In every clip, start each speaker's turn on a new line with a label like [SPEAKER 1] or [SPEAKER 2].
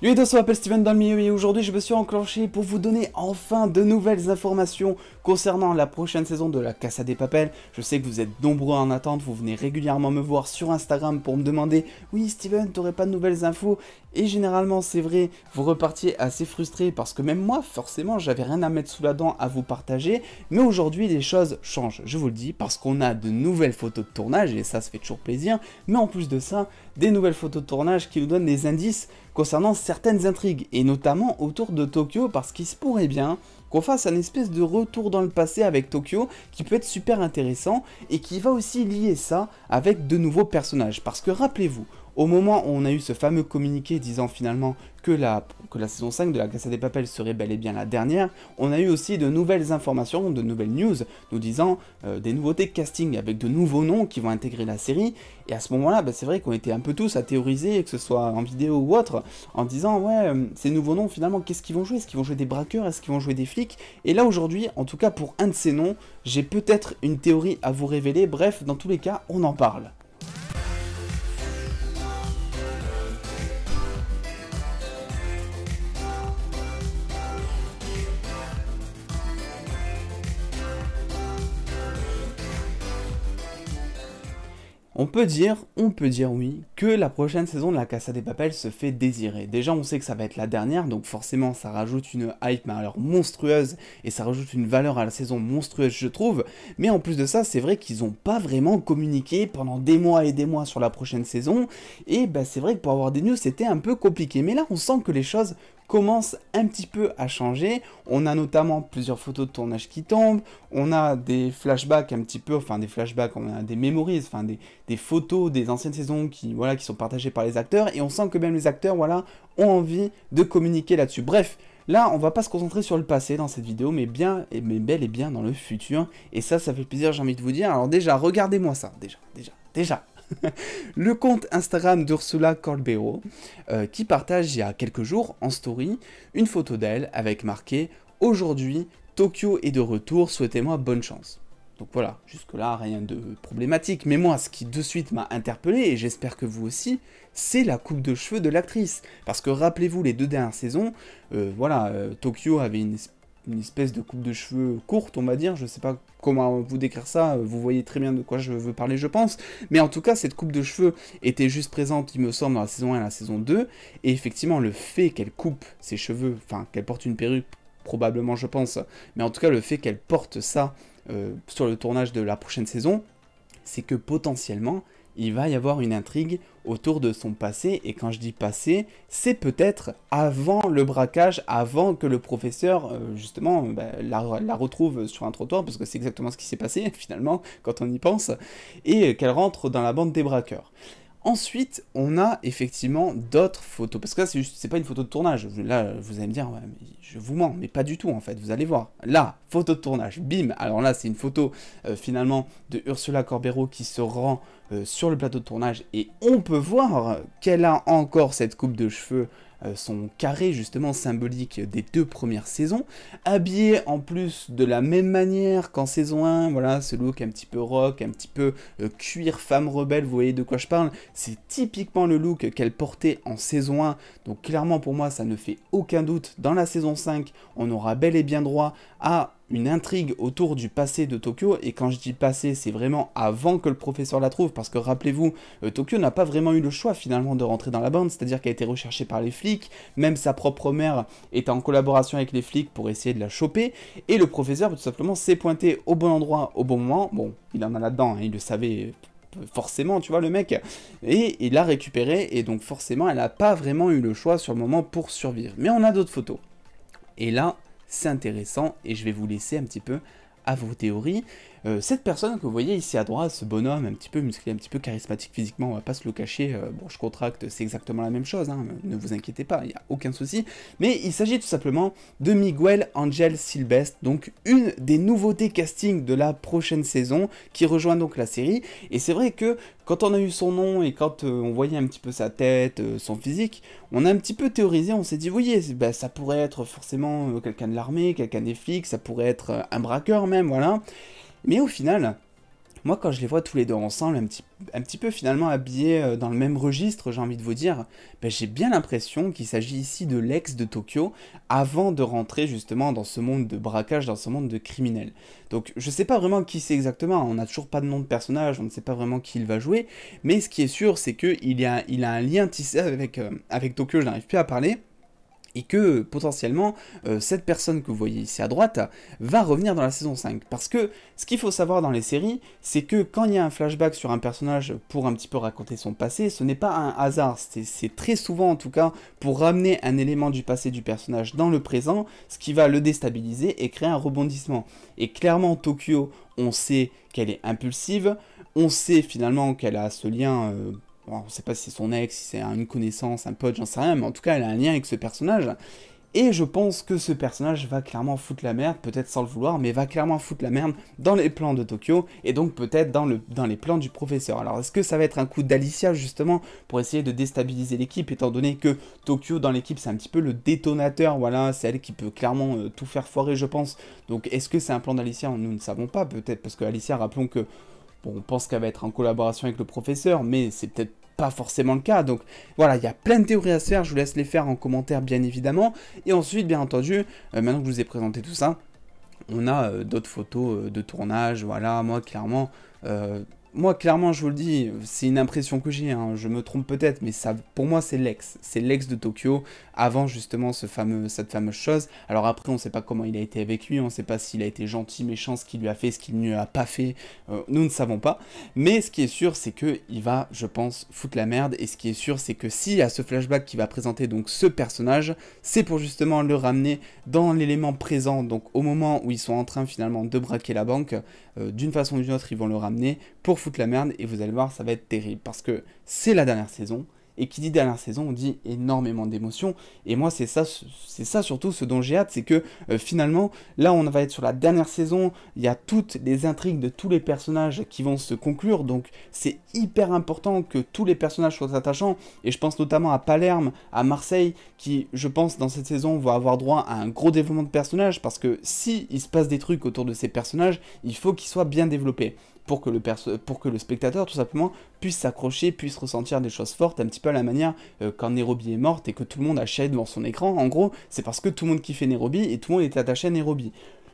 [SPEAKER 1] Yo les on m'appelle Steven dans le milieu et aujourd'hui je me suis enclenché pour vous donner enfin de nouvelles informations concernant la prochaine saison de la Casa de Papel. Je sais que vous êtes nombreux en attente, vous venez régulièrement me voir sur Instagram pour me demander « Oui Steven, t'aurais pas de nouvelles infos ?» Et généralement c'est vrai, vous repartiez assez frustré parce que même moi forcément j'avais rien à mettre sous la dent à vous partager. Mais aujourd'hui les choses changent, je vous le dis, parce qu'on a de nouvelles photos de tournage et ça fait toujours plaisir. Mais en plus de ça, des nouvelles photos de tournage qui nous donnent des indices concernant certaines intrigues, et notamment autour de Tokyo, parce qu'il se pourrait bien qu'on fasse un espèce de retour dans le passé avec Tokyo, qui peut être super intéressant, et qui va aussi lier ça avec de nouveaux personnages, parce que rappelez-vous, au moment où on a eu ce fameux communiqué disant finalement que la saison 5 de la Casa de Papel serait bel et bien la dernière, on a eu aussi de nouvelles informations, de nouvelles news, nous disant des nouveautés de casting avec de nouveaux noms qui vont intégrer la série, et à ce moment-là, c'est vrai qu'on était un peu tous à théoriser, que ce soit en vidéo ou autre, en disant ouais, ces nouveaux noms finalement, qu'est-ce qu'ils vont jouer? Est-ce qu'ils vont jouer des braqueurs? Est-ce qu'ils vont jouer des flics? Et là aujourd'hui, en tout cas pour un de ces noms, j'ai peut-être une théorie à vous révéler, bref, dans tous les cas, on en parle. On peut dire oui, que la prochaine saison de la Casa de Papel se fait désirer. Déjà, on sait que ça va être la dernière, donc forcément, ça rajoute une hype, mais alors monstrueuse, et ça rajoute une valeur à la saison monstrueuse, je trouve. Mais en plus de ça, c'est vrai qu'ils n'ont pas vraiment communiqué pendant des mois et des mois sur la prochaine saison, et c'est vrai que pour avoir des news, c'était un peu compliqué. Mais là, on sent que les choses commence un petit peu à changer. On a notamment plusieurs photos de tournage qui tombent, on a des flashbacks un petit peu, enfin des flashbacks, on a des memories, enfin des photos des anciennes saisons qui sont partagées par les acteurs, et on sent que même les acteurs ont envie de communiquer là-dessus. Bref, là, on va pas se concentrer sur le passé dans cette vidéo, mais bel et bien dans le futur, et ça fait plaisir, j'ai envie de vous dire. Alors déjà, regardez-moi ça, déjà. Le compte Instagram d'Ursula Corbero qui partage il y a quelques jours en story une photo d'elle avec marqué « Aujourd'hui, Tokyo est de retour, souhaitez-moi bonne chance ». Donc voilà, jusque-là, rien de problématique. Mais moi, ce qui de suite m'a interpellé, et j'espère que vous aussi, c'est la coupe de cheveux de l'actrice. Parce que rappelez-vous, les deux dernières saisons, Tokyo avait une espèce de coupe de cheveux courte, on va dire, je sais pas comment vous décrire ça, vous voyez très bien de quoi je veux parler, je pense, mais en tout cas, cette coupe de cheveux était juste présente, il me semble, dans la saison 1 et la saison 2, et effectivement, le fait qu'elle coupe ses cheveux, enfin, qu'elle porte une perruque, probablement, je pense, mais en tout cas, le fait qu'elle porte ça sur le tournage de la prochaine saison, c'est que potentiellement, il va y avoir une intrigue autour de son passé, et quand je dis passé, c'est peut-être avant le braquage, avant que le professeur, justement, la retrouve sur un trottoir, parce que c'est exactement ce qui s'est passé, finalement, quand on y pense, et qu'elle rentre dans la bande des braqueurs. Ensuite, on a effectivement d'autres photos, parce que là, c'est pas une photo de tournage. Là, vous allez me dire, ouais, mais je vous mens, mais pas du tout, en fait, vous allez voir. Là, photo de tournage, bim. Alors là, c'est une photo, finalement, de Ursula Corbero qui se rend sur le plateau de tournage, et on peut voir qu'elle a encore cette coupe de cheveux, son carré justement symbolique des deux premières saisons, habillée en plus de la même manière qu'en saison 1, voilà, ce look un petit peu rock, un petit peu cuir femme rebelle, vous voyez de quoi je parle, c'est typiquement le look qu'elle portait en saison 1, donc clairement pour moi ça ne fait aucun doute, dans la saison 5, on aura bel et bien droit à une intrigue autour du passé de Tokyo, et quand je dis passé, c'est vraiment avant que le professeur la trouve, parce que rappelez-vous, Tokyo n'a pas vraiment eu le choix finalement de rentrer dans la bande, c'est-à-dire qu'elle a été recherchée par les flics, même sa propre mère était en collaboration avec les flics pour essayer de la choper, et le professeur tout simplement s'est pointé au bon endroit, au bon moment, bon, il en a là-dedans, hein, il le savait forcément, tu vois, le mec, et il l'a récupéré, et donc forcément, elle n'a pas vraiment eu le choix sur le moment pour survivre. Mais on a d'autres photos, et là, c'est intéressant, et je vais vous laisser un petit peu à vos théories. Cette personne que vous voyez ici à droite, ce bonhomme un petit peu musclé, un petit peu charismatique physiquement, on va pas se le cacher, bon je contracte, c'est exactement la même chose, hein, ne vous inquiétez pas, il n'y a aucun souci, mais il s'agit tout simplement de Miguel Angel Silvestre, donc une des nouveautés casting de la prochaine saison, qui rejoint donc la série, et c'est vrai que quand on a eu son nom et quand on voyait un petit peu sa tête, son physique, on a un petit peu théorisé, on s'est dit, oui, ça pourrait être forcément quelqu'un de l'armée, quelqu'un des flics, ça pourrait être un braqueur même, voilà. Mais au final, Moi, quand je les vois tous les deux ensemble, un petit peu finalement habillés dans le même registre, j'ai envie de vous dire, ben, j'ai bien l'impression qu'il s'agit ici de l'ex de Tokyo avant de rentrer justement dans ce monde de braquage, dans ce monde de criminels. Donc je sais pas vraiment qui c'est exactement, on n'a toujours pas de nom de personnage, on ne sait pas vraiment qui il va jouer, mais ce qui est sûr, c'est qu'il il a un lien tissé avec Tokyo, je n'arrive plus à parler. Et que potentiellement, cette personne que vous voyez ici à droite va revenir dans la saison 5. Parce que ce qu'il faut savoir dans les séries, c'est que quand il y a un flashback sur un personnage pour un petit peu raconter son passé, ce n'est pas un hasard, c'est très souvent en tout cas pour ramener un élément du passé du personnage dans le présent, ce qui va le déstabiliser et créer un rebondissement. Et clairement, Tokyo, on sait qu'elle est impulsive, on sait finalement qu'elle a ce lien... Bon, on ne sait pas si c'est son ex, si c'est une connaissance, un pote, j'en sais rien, mais en tout cas, elle a un lien avec ce personnage. Et je pense que ce personnage va clairement foutre la merde, peut-être sans le vouloir, mais va clairement foutre la merde dans les plans de Tokyo, et donc peut-être dans les plans du professeur. Alors est-ce que ça va être un coup d'Alicia, justement, pour essayer de déstabiliser l'équipe, étant donné que Tokyo, dans l'équipe, c'est un petit peu le détonateur, voilà, c'est elle qui peut clairement tout faire foirer, je pense. Donc est-ce que c'est un plan d'Alicia? Nous ne savons pas, peut-être, parce que Alicia, rappelons que... Bon, on pense qu'elle va être en collaboration avec le professeur, mais c'est peut-être pas forcément le cas. Donc voilà, il y a plein de théories à se faire, je vous laisse les faire en commentaire bien évidemment. Et ensuite, bien entendu, maintenant que je vous ai présenté tout ça, on a d'autres photos de tournage, voilà, moi, clairement, je vous le dis, c'est une impression que j'ai, hein, je me trompe peut-être, mais ça, pour moi, c'est l'ex de Tokyo, avant justement cette fameuse chose. Alors après, on ne sait pas comment il a été avec lui, on ne sait pas s'il a été gentil, méchant, ce qu'il lui a fait, ce qu'il ne lui a pas fait, nous ne savons pas. Mais ce qui est sûr, c'est qu'il va, je pense, foutre la merde, et ce qui est sûr, c'est que s'il y a ce flashback qui va présenter donc ce personnage, c'est pour justement le ramener dans l'élément présent, donc au moment où ils sont en train finalement de braquer la banque, d'une façon ou d'une autre, ils vont le ramener pour foutre la merde, et vous allez voir, ça va être terrible, parce que c'est la dernière saison, et qui dit dernière saison, on dit énormément d'émotions, et moi c'est ça surtout ce dont j'ai hâte, c'est que finalement, là on va être sur la dernière saison, il y a toutes les intrigues de tous les personnages qui vont se conclure, donc c'est hyper important que tous les personnages soient attachants, et je pense notamment à Palerme, à Marseille, qui je pense dans cette saison va avoir droit à un gros développement de personnages, parce que si il se passe des trucs autour de ces personnages, il faut qu'ils soient bien développés. Pour que le spectateur, tout simplement, puisse s'accrocher, puisse ressentir des choses fortes, un petit peu à la manière quand Nairobi est morte et que tout le monde a chialé devant son écran. En gros, c'est parce que tout le monde kiffait Nairobi et tout le monde était attaché à Nairobi.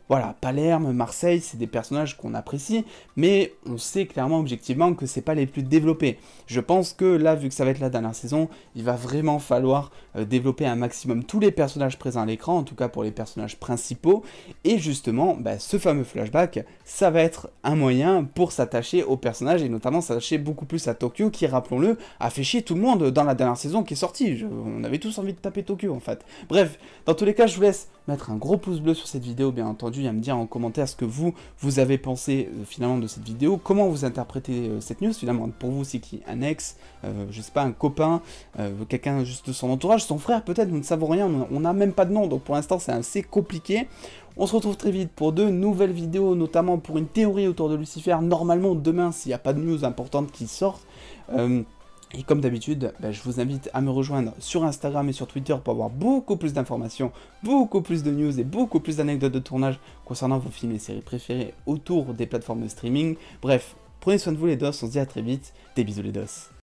[SPEAKER 1] Voilà, Palerme, Marseille, c'est des personnages qu'on apprécie, mais on sait clairement objectivement que c'est pas les plus développés. Je pense que là, vu que ça va être la dernière saison, il va vraiment falloir développer un maximum tous les personnages présents à l'écran, en tout cas pour les personnages principaux, et justement, ce fameux flashback, ça va être un moyen pour s'attacher aux personnages, et notamment s'attacher beaucoup plus à Tokyo, qui, rappelons-le, a fait chier tout le monde dans la dernière saison qui est sortie. On avait tous envie de taper Tokyo, en fait. Bref, dans tous les cas, je vous laisse mettre un gros pouce bleu sur cette vidéo, bien entendu, et à me dire en commentaire ce que vous avez pensé finalement de cette vidéo, comment vous interprétez cette news, finalement, pour vous, c'est qui? Un ex, je sais pas, un copain, quelqu'un juste de son entourage, son frère peut-être, nous ne savons rien, on n'a même pas de nom, donc pour l'instant c'est assez compliqué. On se retrouve très vite pour de nouvelles vidéos, notamment pour une théorie autour de Lucifer, normalement demain s'il n'y a pas de news importante qui sortent. Et comme d'habitude, je vous invite à me rejoindre sur Instagram et sur Twitter pour avoir beaucoup plus d'informations, beaucoup plus de news et beaucoup plus d'anecdotes de tournage concernant vos films et séries préférées autour des plateformes de streaming. Bref, prenez soin de vous les dos, on se dit à très vite, des bisous les dos.